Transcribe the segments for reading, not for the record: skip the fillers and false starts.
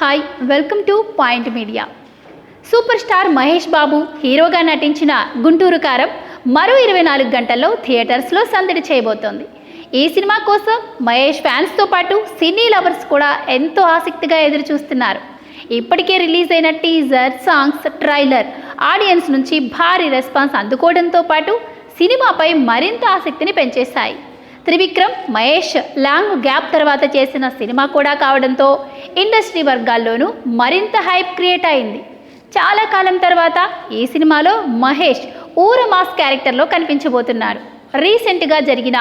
Hi welcome to point media. Super star Mahesh Babu హీరోగా నటించిన గుంటూరు కారం మరో 24 గంటల్లో థియేటర్స్లో సందడి చేయబోతోంది. ఈ సినిమా కోసం మహేష్ ఫ్యాన్స్తో పాటు సినీ లవర్స్ కూడా ఎంతో ఆసక్తిగా ఎదురు చూస్తున్నారు. ఇప్పటికే రిలీజ్ అయిన టీజర్, సాంగ్స్, ట్రైలర్ ఆడియన్స్ నుంచి భారీ రెస్పాన్స్ అందుకోవడంతో పాటు సినిమాపై మరింత ఆసక్తిని పెంచేశాయి. త్రివిక్రమ్, మహేష్ లాంగ్ గ్యాప్ తర్వాత చేసిన సినిమా కూడా కావడంతో ఇండస్ట్రీ వర్గాల్లోనూ మరింత హైప్ క్రియేట్ అయింది. చాలా కాలం తర్వాత ఈ సినిమాలో మహేష్ ఊర మాస్ క్యారెక్టర్లో కనిపించబోతున్నాడు. రీసెంట్గా జరిగిన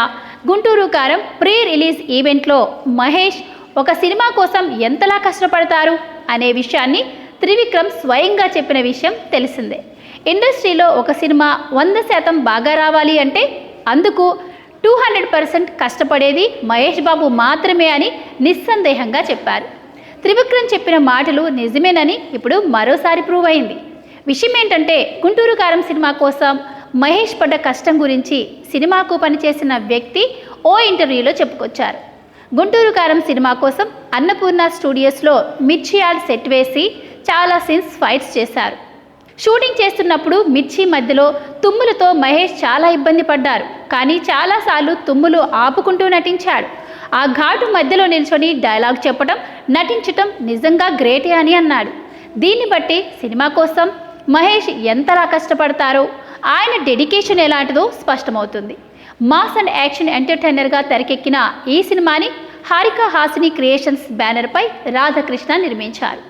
గుంటూరు కారం ప్రీ రిలీజ్ ఈవెంట్లో మహేష్ ఒక సినిమా కోసం ఎంతలా కష్టపడతారు అనే విషయాన్ని త్రివిక్రమ్ స్వయంగా చెప్పిన విషయం తెలిసిందే. ఇండస్ట్రీలో ఒక సినిమా 100% బాగా రావాలి అంటే అందుకు 200% కష్టపడేది మహేష్ బాబు మాత్రమే అని నిస్సందేహంగా చెప్పారు. త్రివిక్రమ్ చెప్పిన మాటలు నిజమేనని ఇప్పుడు మరోసారి ప్రూవ్ అయింది. విషయం ఏంటంటే గుంటూరు కారం సినిమా కోసం మహేష్ పడ్డ కష్టం గురించి సినిమాకు పనిచేసిన వ్యక్తి ఓ ఇంటర్వ్యూలో చెప్పుకొచ్చారు. గుంటూరు కారం సినిమా కోసం అన్నపూర్ణ స్టూడియోస్లో మిర్చి యార్డ్ సెట్ వేసి చాలా సీన్స్ ఫైట్స్ చేశారు. షూటింగ్ చేస్తున్నప్పుడు మిర్చి మధ్యలో తుమ్ములతో మహేష్ చాలా ఇబ్బంది పడ్డారు. కానీ చాలాసార్లు తుమ్ములు ఆపుకుంటూ నటించాడు. ఆ ఘాటు మధ్యలో నిల్చొని డైలాగ్ చెప్పడం, నటించటం నిజంగా గ్రేటే అని అన్నాడు. దీన్ని బట్టి సినిమా కోసం మహేష్ ఎంతలా కష్టపడతారో, ఆయన డెడికేషన్ ఎలాంటిదో స్పష్టమవుతుంది. మాస్ అండ్ యాక్షన్ ఎంటర్టైనర్గా తెరకెక్కిన ఈ సినిమాని హారిక హాసిని క్రియేషన్స్ బ్యానర్పై రాధాకృష్ణ నిర్మించారు.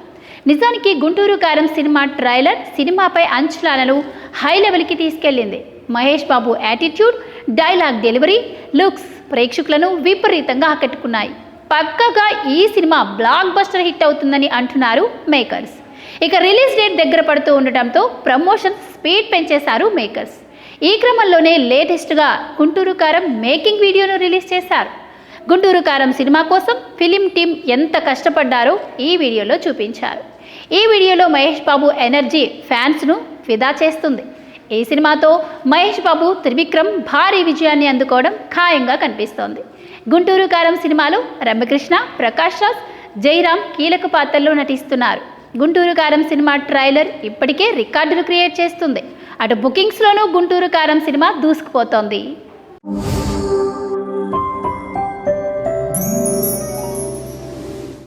నిజానికి గుంటూరు కారం సినిమా ట్రైలర్ సినిమాపై అంచనాలను హై లెవెల్కి తీసుకెళ్లింది. Mahesh Babu attitude, dialogue delivery, looks ప్రేక్షకులను విపరీతంగా ఆకట్టుకున్నాయి. పక్కగా ఈ సినిమా బ్లాక్ బస్టర్ హిట్ అవుతుందని అంటున్నారు మేకర్స్. ఇక రిలీజ్ డేట్ దగ్గర పడుతూ ఉండటంతో ప్రమోషన్ స్పీడ్ పెంచేశారు మేకర్స్. ఈ క్రమంలోనే లేటెస్ట్గా గుంటూరు కారం మేకింగ్ వీడియోను రిలీజ్ చేశారు. గుంటూరు కారం సినిమా కోసం ఫిలిం టీం ఎంత కష్టపడ్డారో ఈ వీడియోలో చూపించారు. ఈ వీడియోలో మహేష్ బాబు ఎనర్జీ ఫ్యాన్స్ను ఫిదా చేస్తుంది. ఈ సినిమాతో మహేష్ బాబు, త్రివిక్రమ్ భారీ విజయాన్ని అందుకోవడం ఖాయంగా కనిపిస్తోంది. గుంటూరు కారం సినిమాలో రమ్యకృష్ణ, ప్రకాష్ రాజ్, జయరామ్ కీలక పాత్రల్లో నటిస్తున్నారు. గుంటూరు కారం సినిమా ట్రైలర్ ఇప్పటికే రికార్డులు క్రియేట్ చేస్తుంది. అటు బుకింగ్స్లోనూ గుంటూరు కారం సినిమా దూసుకుపోతోంది.